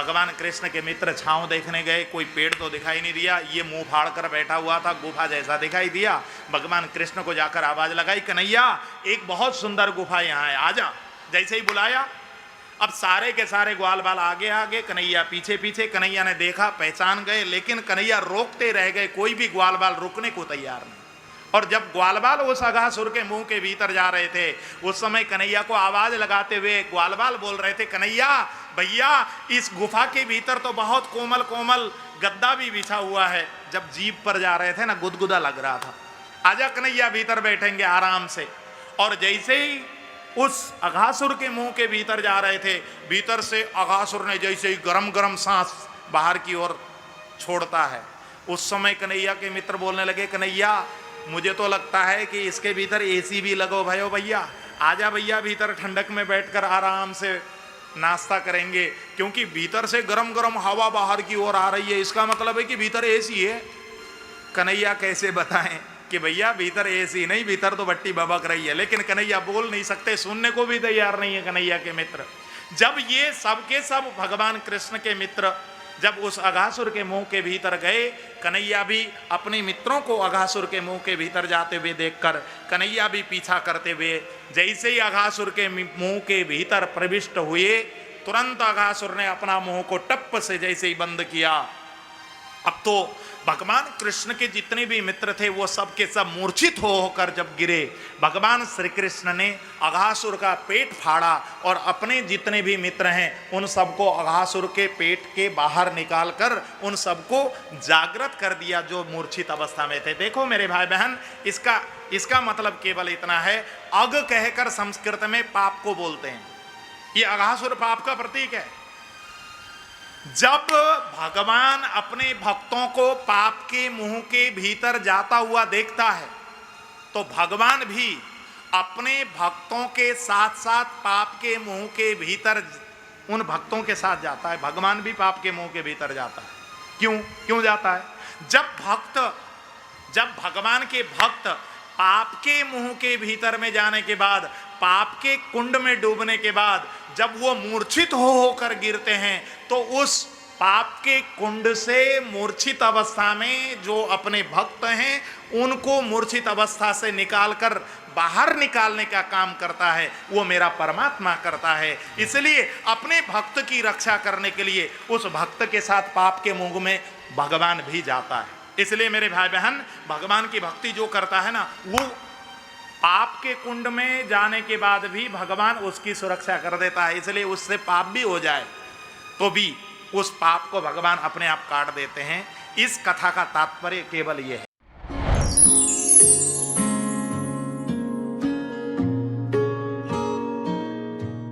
भगवान कृष्ण के मित्र छांव देखने गए, कोई पेड़ तो दिखाई नहीं दिया, ये मुंह फाड़ कर बैठा हुआ था, गुफा जैसा दिखाई दिया। भगवान कृष्ण को जाकर आवाज लगाई, कन्हैया एक बहुत सुंदर गुफा यहाँ है, आजा। जैसे ही बुलाया, अब सारे के सारे ग्वाल बाल आगे आगे, कन्हैया पीछे पीछे। कन्हैया ने देखा, पहचान गए, लेकिन कन्हैया रोकते रह गए, कोई भी ग्वाल बाल रुकने को तैयार नहीं। और जब ग्वाल बाल उस अघासुर के मुंह के भीतर जा रहे थे, उस समय कन्हैया को आवाज लगाते हुए ग्वाल बाल बोल रहे थे, कन्हैया भैया इस गुफा के भीतर तो बहुत कोमल कोमल गद्दा भी बिछा हुआ है। जब जीभ पर जा रहे थे ना, गुदगुदा लग रहा था, आजा कन्हैया भीतर बैठेंगे आराम से। और जैसे ही उस अघासुर के मुंह के भीतर जा रहे थे, भीतर से अघासुर ने जैसे ही गरम गरम सांस बाहर की ओर छोड़ता है, उस समय कन्हैया के मित्र बोलने लगे, कन्हैया मुझे तो लगता है कि इसके भीतर एसी भी लगो भयो भैया, आजा भैया भीतर ठंडक में बैठकर आराम से नाश्ता करेंगे, क्योंकि भीतर से गरम गरम हवा बाहर की ओर आ रही है, इसका मतलब है कि भीतर एसी है। कन्हैया कैसे बताएं कि भैया भीतर एसी नहीं, भीतर तो भट्टी भभक रही है, लेकिन कन्हैया बोल नहीं सकते, सुनने को भी तैयार नहीं है कन्हैया के मित्र। जब ये सब के सब भगवान कृष्ण के मित्र जब उस अघासुर के मुंह के भीतर गए, कन्हैया भी अपने मित्रों को अघासुर के मुंह के भीतर जाते हुए देखकर कन्हैया भी पीछा करते हुए जैसे ही अघासुर के मुंह के भीतर प्रविष्ट हुए, तुरंत अघासुर ने अपना मुंह को टप्प से जैसे ही बंद किया। अब तो भगवान कृष्ण के जितने भी मित्र थे वो सब के सब मूर्छित होकर जब गिरे, भगवान श्री कृष्ण ने अघासुर का पेट फाड़ा और अपने जितने भी मित्र हैं उन सबको अघासुर के पेट के बाहर निकालकर उन सबको जागृत कर दिया जो मूर्छित अवस्था में थे। देखो मेरे भाई बहन, इसका मतलब केवल इतना है, अग कहकर संस्कृत में पाप को बोलते हैं, ये अघासुर पाप का प्रतीक है। जब भगवान अपने भक्तों को पाप के मुंह के भीतर जाता हुआ देखता है तो भगवान भी अपने भक्तों के साथ साथ पाप के मुंह के भीतर उन भक्तों के साथ जाता है। भगवान भी पाप के मुंह के भीतर जाता है। क्यों जाता है? जब भगवान के भक्त पाप के मुंह के भीतर में जाने के बाद, पाप के कुंड में डूबने के बाद जब वो मूर्छित होकर गिरते हैं तो उस पाप के कुंड से मूर्छित अवस्था में जो अपने भक्त हैं उनको मूर्छित अवस्था से निकालकर बाहर निकालने का काम करता है वो मेरा परमात्मा करता है। इसलिए अपने भक्त की रक्षा करने के लिए उस भक्त के साथ पाप के मुंह में भगवान भी जाता है। इसलिए मेरे भाई बहन, भगवान की भक्ति जो करता है ना, वो पाप के कुंड में जाने के बाद भी भगवान उसकी सुरक्षा कर देता है। इसलिए उससे पाप भी हो जाए तो भी उस पाप को भगवान अपने आप काट देते हैं। इस कथा का तात्पर्य केवल ये है।